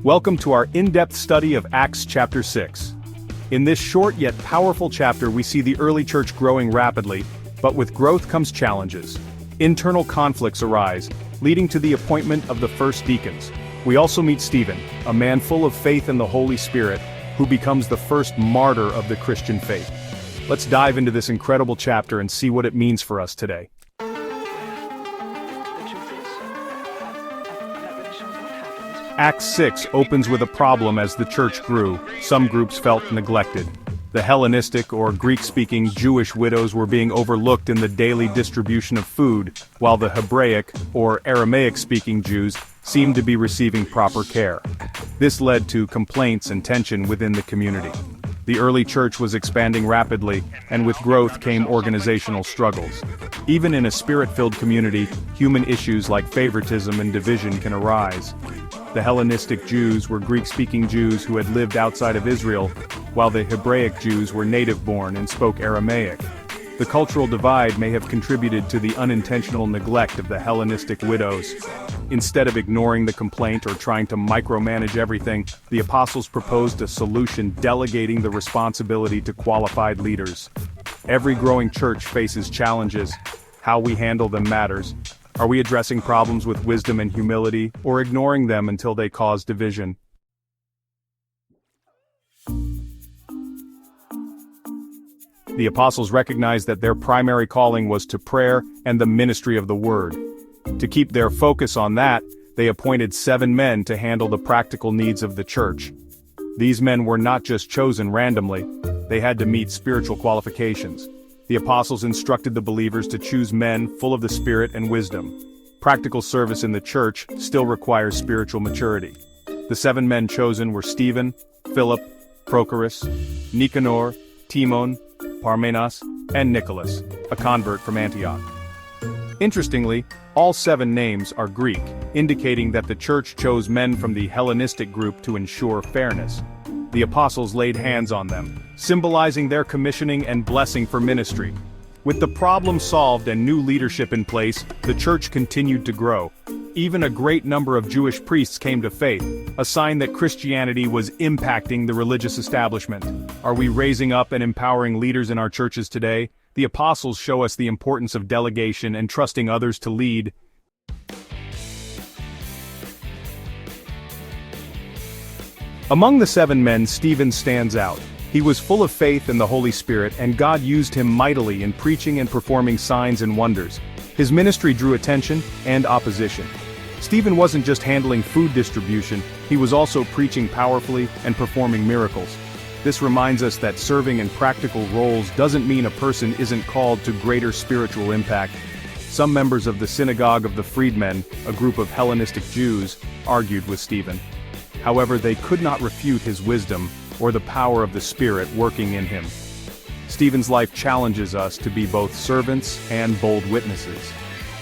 Welcome to our in-depth study of Acts chapter 6. In this short yet powerful chapter we see the early church growing rapidly, but with growth comes challenges. Internal conflicts arise, leading to the appointment of the first deacons. We also meet Stephen, a man full of faith in the Holy Spirit, who becomes the first martyr of the Christian faith. Let's dive into this incredible chapter and see what it means for us today. Acts 6 opens with a problem as the church grew. Some groups felt neglected. The Hellenistic or Greek-speaking Jewish widows were being overlooked in the daily distribution of food, while the Hebraic or Aramaic-speaking Jews seemed to be receiving proper care. This led to complaints and tension within the community. The early church was expanding rapidly, and with growth came organizational struggles. Even in a spirit-filled community, human issues like favoritism and division can arise. The Hellenistic Jews were Greek-speaking Jews who had lived outside of Israel, while the Hebraic Jews were native-born and spoke Aramaic. The cultural divide may have contributed to the unintentional neglect of the Hellenistic widows. Instead of ignoring the complaint or trying to micromanage everything, the apostles proposed a solution delegating the responsibility to qualified leaders. Every growing church faces challenges. How we handle them matters. Are we addressing problems with wisdom and humility, or ignoring them until they cause division? The apostles recognized that their primary calling was to prayer and the ministry of the word. To keep their focus on that, they appointed 7 men to handle the practical needs of the church. These men were not just chosen randomly, they had to meet spiritual qualifications. The apostles instructed the believers to choose men full of the Spirit and wisdom. Practical service in the church still requires spiritual maturity. The 7 men chosen were Stephen, Philip, Prochorus, Nicanor, Timon, Parmenas, and Nicholas, a convert from Antioch. Interestingly, all 7 names are Greek, indicating that the church chose men from the Hellenistic group to ensure fairness. The apostles laid hands on them, symbolizing their commissioning and blessing for ministry. With the problem solved and new leadership in place, the church continued to grow. Even a great number of Jewish priests came to faith, a sign that Christianity was impacting the religious establishment. Are we raising up and empowering leaders in our churches today? The apostles show us the importance of delegation and trusting others to lead. Among the 7 men, Stephen stands out. He was full of faith in the Holy Spirit, and God used him mightily in preaching and performing signs and wonders. His ministry drew attention and opposition. Stephen wasn't just handling food distribution, he was also preaching powerfully and performing miracles. This reminds us that serving in practical roles doesn't mean a person isn't called to greater spiritual impact. Some members of the Synagogue of the Freedmen, a group of Hellenistic Jews, argued with Stephen. However, they could not refute his wisdom or the power of the Spirit working in him. Stephen's life challenges us to be both servants and bold witnesses.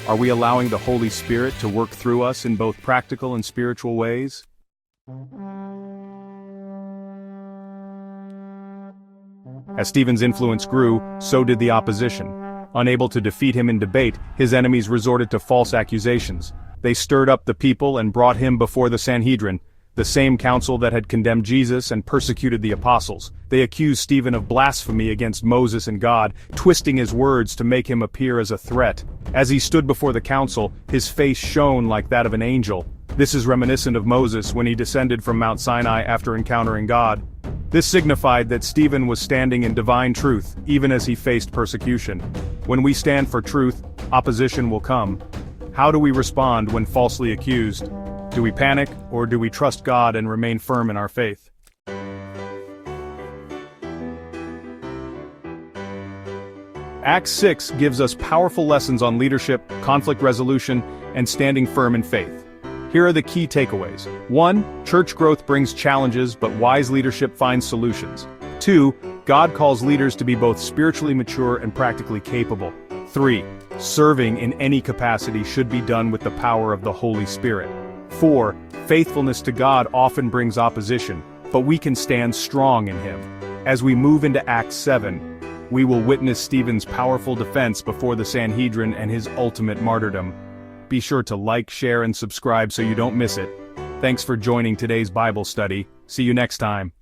Are we allowing the Holy Spirit to work through us in both practical and spiritual ways? As Stephen's influence grew, so did the opposition. Unable to defeat him in debate, his enemies resorted to false accusations. They stirred up the people and brought him before the Sanhedrin, the same council that had condemned Jesus and persecuted the apostles. They accused Stephen of blasphemy against Moses and God, twisting his words to make him appear as a threat. As he stood before the council, his face shone like that of an angel. This is reminiscent of Moses when he descended from Mount Sinai after encountering God. This signified that Stephen was standing in divine truth, even as he faced persecution. When we stand for truth, opposition will come. How do we respond when falsely accused? Do we panic, or do we trust God and remain firm in our faith? Acts 6 gives us powerful lessons on leadership, conflict resolution, and standing firm in faith. Here are the key takeaways. 1. Church growth brings challenges, but wise leadership finds solutions. 2. God calls leaders to be both spiritually mature and practically capable. 3. Serving in any capacity should be done with the power of the Holy Spirit. 4. Faithfulness to God often brings opposition, but we can stand strong in Him. As we move into Acts 7, we will witness Stephen's powerful defense before the Sanhedrin and his ultimate martyrdom. Be sure to like, share, and subscribe so you don't miss it. Thanks for joining today's Bible study. See you next time.